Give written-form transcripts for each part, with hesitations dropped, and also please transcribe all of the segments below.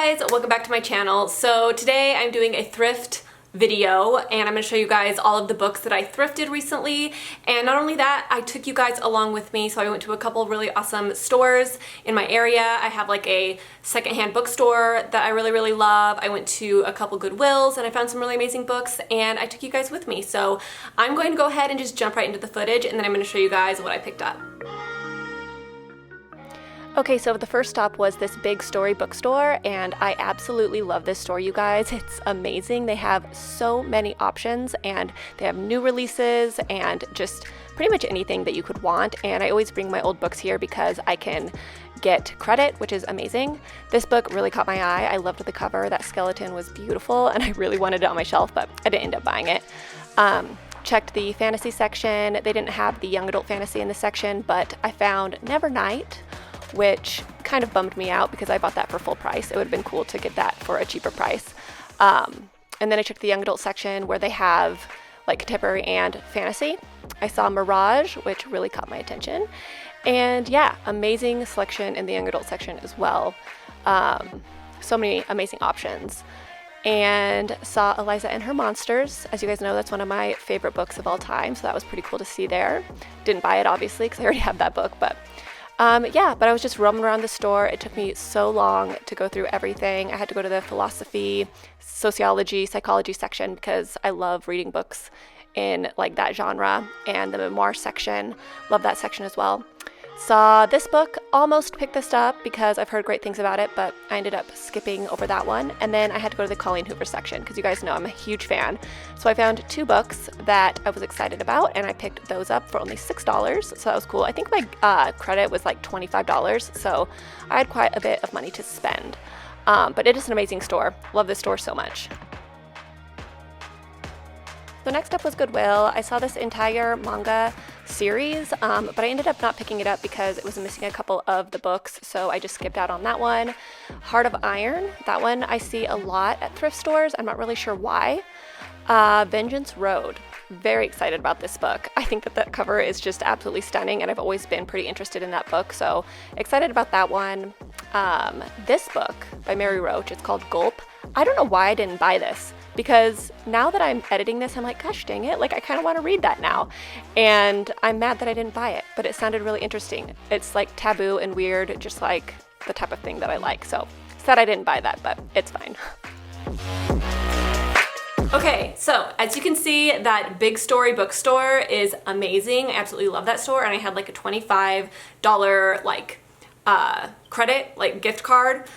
guys, welcome back to my channel. So today I'm doing a thrift video and I'm going to show you guys all of the books that I thrifted recently. And not only that, I took you guys along with me. So I went to a couple of really awesome stores in my area. I have like a secondhand bookstore that I really love. I went to a couple Goodwills and I found some really amazing books and I took you guys with me. So I'm going to go ahead and just jump right into the footage and then I'm going to show you guys what I picked up. Okay, so the first stop was this Big Story bookstore, and I absolutely love this store, you guys. It's amazing. They have so many options, and they have new releases, and just pretty much anything that you could want, and I always bring my old books here because I can get credit, which is amazing. This book really caught my eye. I loved the cover. That skeleton was beautiful, and I really wanted it on my shelf, but I didn't end up buying it. Checked the fantasy section. They didn't have the young adult fantasy in this section, but I found Nevernight, which kind of bummed me out because I bought that for full price. It would have been cool to get that for a cheaper price. And then I checked the young adult section where they have like contemporary and fantasy. I saw Mirage, which really caught my attention. And yeah, amazing selection in the young adult section as well. So many amazing options. And saw Eliza and Her Monsters. As you guys know, that's one of my favorite books of all time, so that was pretty cool to see there. Didn't buy it obviously because I already have that book, but yeah, but I was just roaming around the store. It took me so long to go through everything. I had to go to the philosophy, sociology, psychology section because I love reading books in like that genre, and the memoir section. Love that section as well. Saw this book, almost picked this up because I've heard great things about it, but I ended up skipping over that one. And then I had to go to the Colleen Hoover section because you guys know I'm a huge fan. So I found two books that I was excited about and I picked those up for only $6. So that was cool. I think my credit was like $25. So I had quite a bit of money to spend. But it is an amazing store. Love this store so much. So next up was Goodwill. I saw this entire manga series, but I ended up not picking it up because it was missing a couple of the books, so I just skipped out on that one. Heart of Iron, that one I see a lot at thrift stores. I'm not really sure why. Vengeance Road, very excited about this book. I think that that cover is just absolutely stunning and I've always been pretty interested in that book, so excited about that one. This book by Mary Roach, it's called Gulp. I don't know why I didn't buy this, because now that I'm editing this, I'm like, gosh dang it, like I kind of want to read that now. And I'm mad that I didn't buy it, but it sounded really interesting. It's like taboo and weird, just like the type of thing that I like. So sad I didn't buy that, but it's fine. Okay, so as you can see, that Big Story bookstore is amazing. I absolutely love that store, and I had like a $25 like credit, like gift card.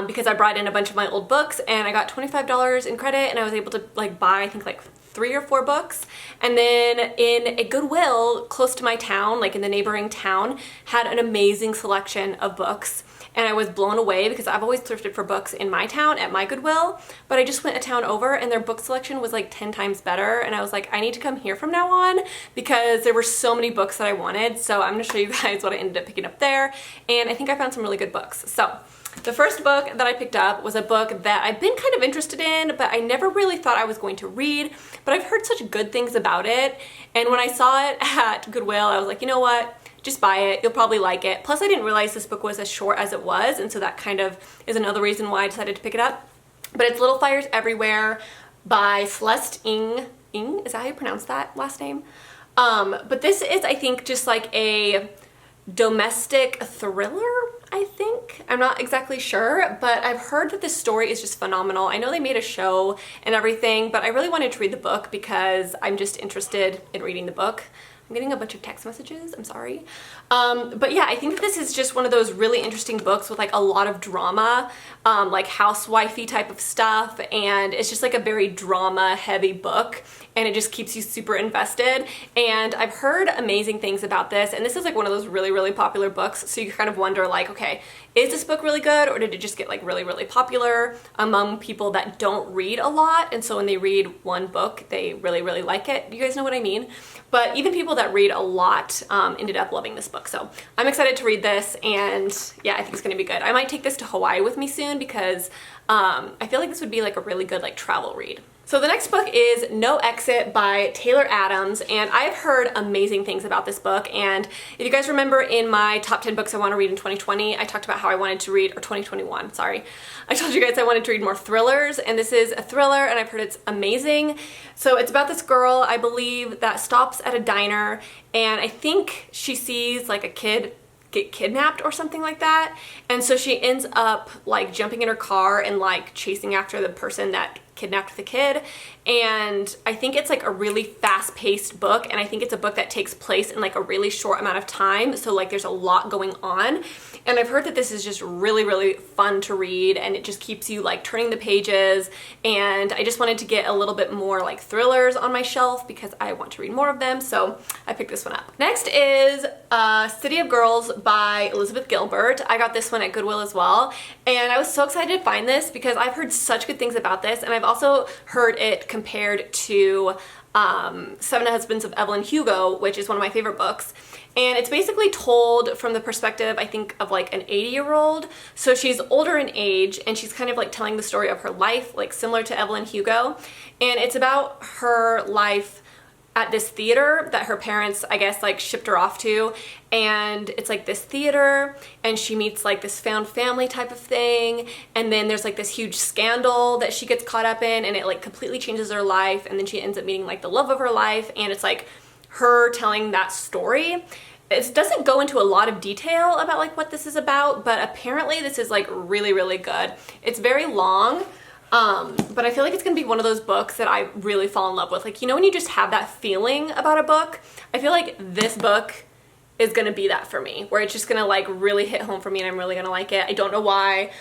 Because I brought in a bunch of my old books and I got $25 in credit and I was able to like buy I think like 3 or 4 books. And then in a Goodwill close to my town, like in the neighboring town, had an amazing selection of books. And I was blown away because I've always thrifted for books in my town at my Goodwill, but I just went a town over and their book selection was like 10 times better. And I was like, I need to come here from now on because there were so many books that I wanted. So I'm gonna show you guys what I ended up picking up there. And I think I found some really good books. So the first book that I picked up was a book that I've been kind of interested in, but I never really thought I was going to read, but I've heard such good things about it. And when I saw it at Goodwill, I was like, you know what? Just buy it. You'll probably like it. Plus, I didn't realize this book was as short as it was, and so that kind of is another reason why I decided to pick it up. But it's Little Fires Everywhere by Celeste Ng. Ng? Is that how you pronounce that last name? But this is, I think, just like a domestic thriller, I think. I'm not exactly sure, but I've heard that this story is just phenomenal. I know they made a show and everything, but I really wanted to read the book because I'm just interested in reading the book. I'm getting a bunch of text messages, I'm sorry. But yeah, I think that this is just one of those really interesting books with like a lot of drama, like housewifey type of stuff, and it's just like a very drama heavy book and it just keeps you super invested. And I've heard amazing things about this, and this is like one of those really popular books, so you kind of wonder like, okay, is this book really good or did it just get like really popular among people that don't read a lot, and so when they read one book they really like it? You guys know what I mean? But even people that read a lot ended up loving this book, so I'm excited to read this, and yeah, I think it's gonna be good. I might take this to Hawaii with me soon because I feel like this would be like a really good like travel read. So the next book is No Exit by Taylor Adams, and I've heard amazing things about this book. And if you guys remember in my top 10 books I want to read in 2020, I talked about how I wanted to read, or 2021, sorry. I told you guys I wanted to read more thrillers, and this is a thriller, and I've heard it's amazing. So it's about this girl, I believe, that stops at a diner, and I think she sees like a kid get kidnapped or something like that. And so she ends up like jumping in her car and like chasing after the person that kidnapped the kid. And I think it's like a really fast-paced book, and I think it's a book that takes place in like a really short amount of time, so like there's a lot going on. And I've heard that this is just really, really fun to read, and it just keeps you like turning the pages, and I just wanted to get a little bit more like thrillers on my shelf because I want to read more of them, so I picked this one up. Next is City of Girls by Elizabeth Gilbert. I got this one at Goodwill as well, and I was so excited to find this because I've heard such good things about this, and I've also heard it compared to Seven Husbands of Evelyn Hugo, which is one of my favorite books. And it's basically told from the perspective, I think, of like an 80-year-old. So she's older in age, and she's kind of like telling the story of her life, like similar to Evelyn Hugo. And it's about her life at this theater that her parents, I guess, like shipped her off to. And it's like this theater, and she meets like this found family type of thing. And then there's like this huge scandal that she gets caught up in, and it like completely changes her life. And then she ends up meeting like the love of her life, and it's like her telling that story. It doesn't go into a lot of detail about like what this is about, but apparently this is like really, really good. It's very long. But I feel like it's gonna be one of those books that I really fall in love with. Like, you know when you just have that feeling about a book? I feel like this book is gonna be that for me, where it's just gonna like really hit home for me and I'm really gonna like it. I don't know why,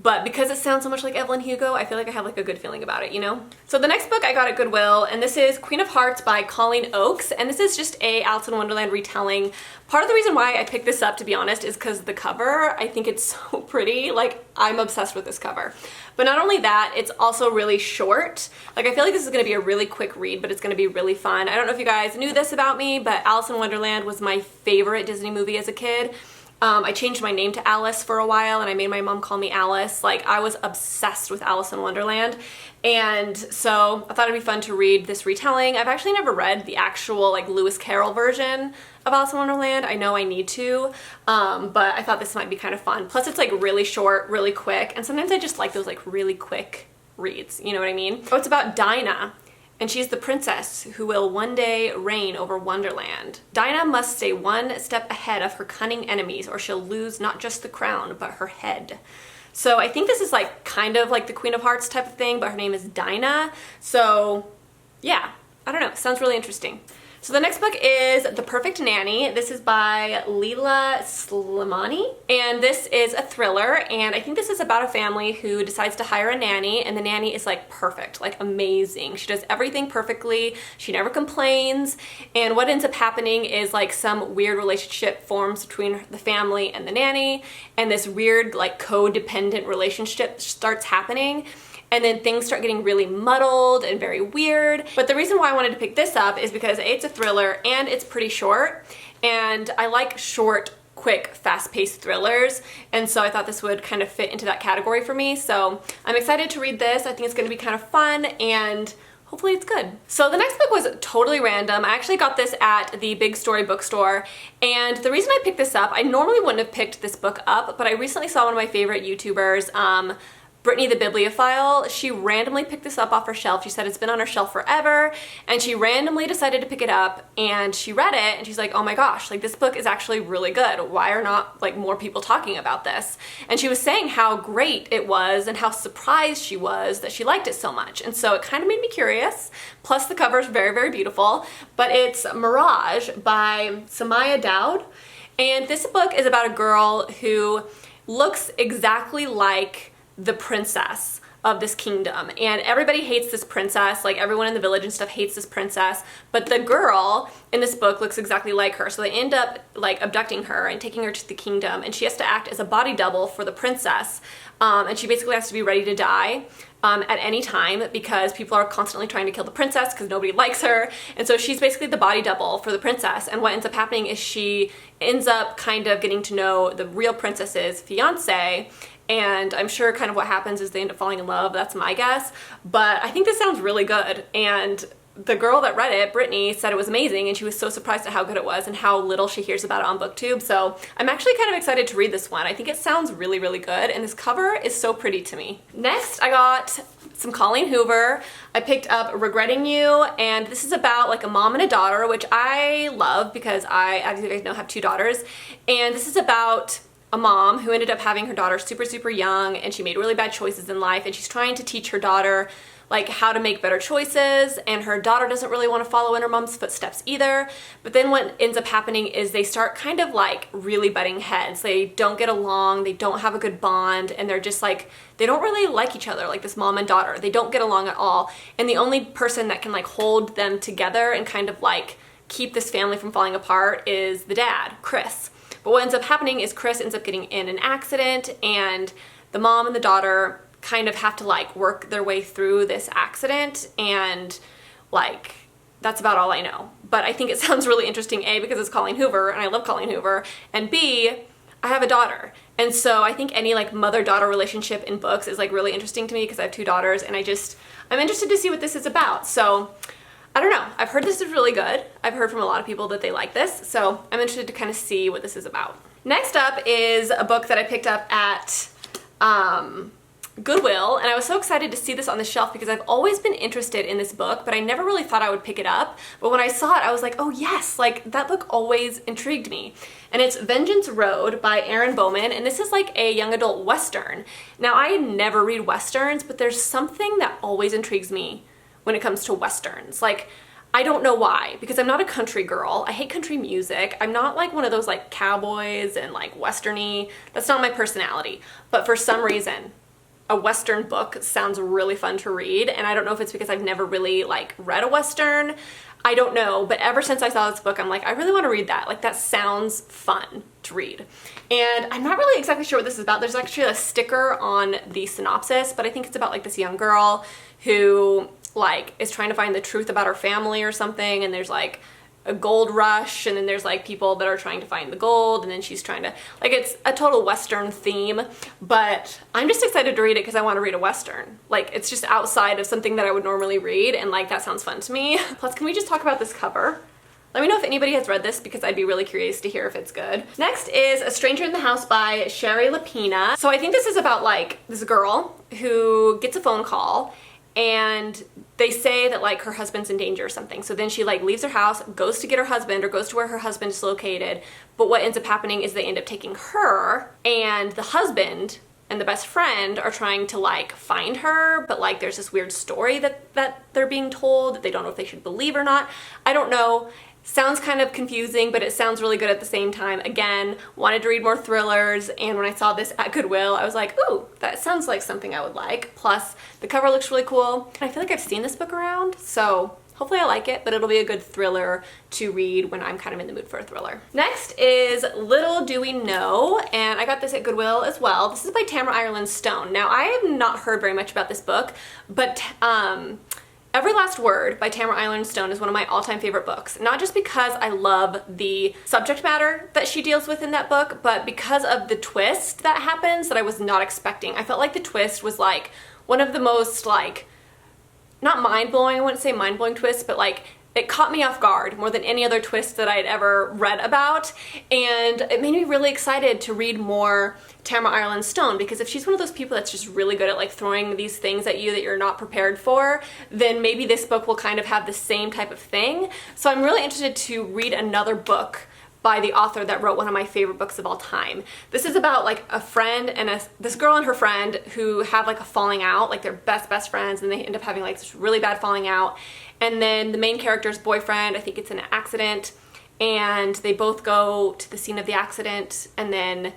but because it sounds so much like Evelyn Hugo, I feel like I have like a good feeling about it, you know? So the next book I got at Goodwill, and this is Queen of Hearts by Colleen Oakes, and this is just a Alice in Wonderland retelling. Part of the reason why I picked this up, to be honest, is because the cover, I think it's so pretty. Like, I'm obsessed with this cover. But not only that, it's also really short. Like, I feel like this is gonna be a really quick read, but it's gonna be really fun. I don't know if you guys knew this about me, but Alice in Wonderland was my favorite Disney movie as a kid. I changed my name to Alice for a while, and I made my mom call me Alice. Like, I was obsessed with Alice in Wonderland, and so I thought it'd be fun to read this retelling. I've actually never read the actual like Lewis Carroll version of Alice in Wonderland. I know I need to, but I thought this might be kind of fun. Plus it's like really short, really quick, and sometimes I just like those like really quick reads, you know what I mean? So it's about Dinah, and she's the princess who will one day reign over Wonderland. Dinah must stay one step ahead of her cunning enemies, or she'll lose not just the crown, but her head. So I think this is like kind of like the Queen of Hearts type of thing, but her name is Dinah. So yeah, I don't know, sounds really interesting. So the next book is The Perfect Nanny. This is by Leila Slimani, and this is a thriller, and I think this is about a family who decides to hire a nanny, and the nanny is like perfect, like amazing. She does everything perfectly, she never complains, and what ends up happening is like some weird relationship forms between the family and the nanny, and this weird like codependent relationship starts happening. And then things start getting really muddled and very weird. But the reason why I wanted to pick this up is because A, it's a thriller and it's pretty short. And I like short, quick, fast-paced thrillers. And so I thought this would kind of fit into that category for me. So I'm excited to read this. I think it's gonna be kind of fun, and hopefully it's good. So the next book was totally random. I actually got this at the Big Story bookstore, and the reason I picked this up, I normally wouldn't have picked this book up, but I recently saw one of my favorite YouTubers, Brittany the Bibliophile. She randomly picked this up off her shelf. She said it's been on her shelf forever, and she randomly decided to pick it up, and she read it, and she's like, oh my gosh, like this book is actually really good. Why are not like more people talking about this? And she was saying how great it was and how surprised she was that she liked it so much. And so it kind of made me curious. Plus the cover is very, very beautiful. But it's Mirage by Samaya Dowd. And this book is about a girl who looks exactly like the princess of this kingdom, and everybody hates this princess. Like everyone in the village and stuff hates this princess, but the girl in this book looks exactly like her. So they end up like abducting her and taking her to the kingdom, and she has to act as a body double for the princess, and she basically has to be ready to die at any time because people are constantly trying to kill the princess because nobody likes her. And so she's basically the body double for the princess, and what ends up happening is she ends up kind of getting to know the real princess's fiance, and I'm sure kind of what happens is they end up falling in love. That's my guess, but I think this sounds really good, and the girl that read it, Brittany, said it was amazing, and she was so surprised at how good it was and how little she hears about it on BookTube. So I'm actually kind of excited to read this one. I think it sounds really, really good, and this cover is so pretty to me. Next, I got some Colleen Hoover. I picked up Regretting You, and this is about like a mom and a daughter, which I love because I, as you guys know, have 2 daughters. And this is about a mom who ended up having her daughter super, super young, and she made really bad choices in life, and she's trying to teach her daughter like how to make better choices, and her daughter doesn't really want to follow in her mom's footsteps either. But then what ends up happening is they start kind of like really butting heads. They don't get along, they don't have a good bond, and they're just like, they don't really like each other, like this mom and daughter. They don't get along at all. And the only person that can like hold them together and kind of like keep this family from falling apart is the dad, Chris. But what ends up happening is Chris ends up getting in an accident, and the mom and the daughter kind of have to like work their way through this accident, and like that's about all I know. But I think it sounds really interesting, A, because it's Colleen Hoover and I love Colleen Hoover, and B, I have a daughter, and so I think any like mother-daughter relationship in books is like really interesting to me because I have 2 daughters, and I'm interested to see what this is about. So I don't know, I've heard this is really good. I've heard from a lot of people that they like this, so I'm interested to kind of see what this is about. Next up is a book that I picked up at Goodwill, and I was so excited to see this on the shelf because I've always been interested in this book, but I never really thought I would pick it up. But when I saw it, I was like, oh yes, like that book always intrigued me. And it's Vengeance Road by Aaron Bowman, and this is like a young adult Western. Now, I never read Westerns, but there's something that always intrigues me when it comes to Westerns. Like, I don't know why, because I'm not a country girl. I hate country music. I'm not like one of those like cowboys and like Westerny. That's not my personality. But for some reason, a Western book sounds really fun to read, and I don't know if it's because I've never really like read a Western. I don't know, but ever since I saw this book, I'm like, I really want to read that. Like, that sounds fun to read. And I'm not really exactly sure what this is about. There's actually a sticker on the synopsis, but I think it's about like this young girl who like is trying to find the truth about her family or something, and there's like a gold rush, and then there's like people that are trying to find the gold, and then she's trying to, like, it's a total Western theme. But I'm just excited to read it because I want to read a Western. Like, it's just outside of something that I would normally read, and like that sounds fun to me. Plus, can we just talk about this cover? Let me know if anybody has read this because I'd be really curious to hear if it's good. Next is A Stranger in the House by Sherry Lapina. So I think this is about like this girl who gets a phone call, and they say that like her husband's in danger or something. So then she like leaves her house, goes to get her husband, or goes to where her husband is located. But what ends up happening is they end up taking her, and the husband and the best friend are trying to like find her, but like there's this weird story that they're being told that they don't know if they should believe or not. I don't know. Sounds kind of confusing, but it sounds really good at the same time. Again, wanted to read more thrillers, and when I saw this at Goodwill, I was like, ooh, that sounds like something I would like. Plus, the cover looks really cool, and I feel like I've seen this book around, so hopefully I like it, but it'll be a good thriller to read when I'm kind of in the mood for a thriller. Next is Little Do We Know, and I got this at Goodwill as well. This is by Tamara Ireland Stone. Now, I have not heard very much about this book, but Every Last Word by Tamara Ireland Stone is one of my all-time favorite books. Not just because I love the subject matter that she deals with in that book, but because of the twist that happens that I was not expecting. I felt like the twist was like one of the most like, not mind-blowing, I wouldn't say mind-blowing twists, but like it caught me off guard more than any other twist that I had ever read about, and it made me really excited to read more Tamara Ireland Stone, because if she's one of those people that's just really good at like throwing these things at you that you're not prepared for, then maybe this book will kind of have the same type of thing. So I'm really interested to read another book by the author that wrote one of my favorite books of all time. This is about like a friend and this girl and her friend who have like a falling out, like they're best friends, and they end up having like this really bad falling out. And then the main character's boyfriend, I think it's an accident, and they both go to the scene of the accident, and then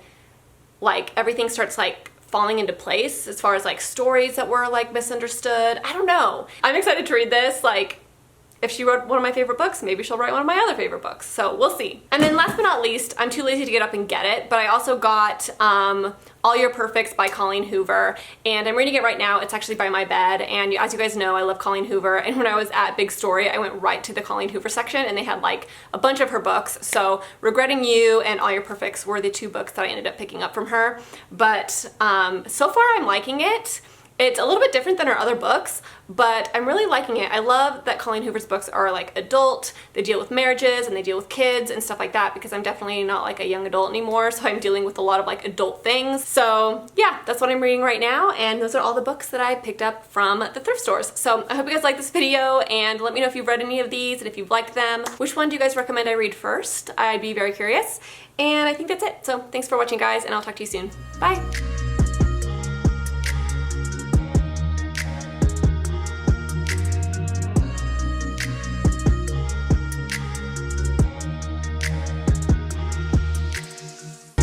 like everything starts like falling into place as far as like stories that were like misunderstood. I don't know. I'm excited to read this. Like, if she wrote one of my favorite books, maybe she'll write one of my other favorite books. So we'll see. And then last but not least, I'm too lazy to get up and get it, but I also got All Your Perfects by Colleen Hoover, and I'm reading it right now. It's actually by my bed, and as you guys know, I love Colleen Hoover, and when I was at Big Story, I went right to the Colleen Hoover section, and they had like a bunch of her books. So Regretting You and All Your Perfects were the two books that I ended up picking up from her. But so far I'm liking it. It's a little bit different than her other books, but I'm really liking it. I love that Colleen Hoover's books are like adult, they deal with marriages and they deal with kids and stuff like that, because I'm definitely not like a young adult anymore, so I'm dealing with a lot of like adult things. So yeah, that's what I'm reading right now, and those are all the books that I picked up from the thrift stores. So I hope you guys like this video, and let me know if you've read any of these and if you've liked them. Which one do you guys recommend I read first? I'd be very curious. And I think that's it. So thanks for watching, guys, and I'll talk to you soon. Bye!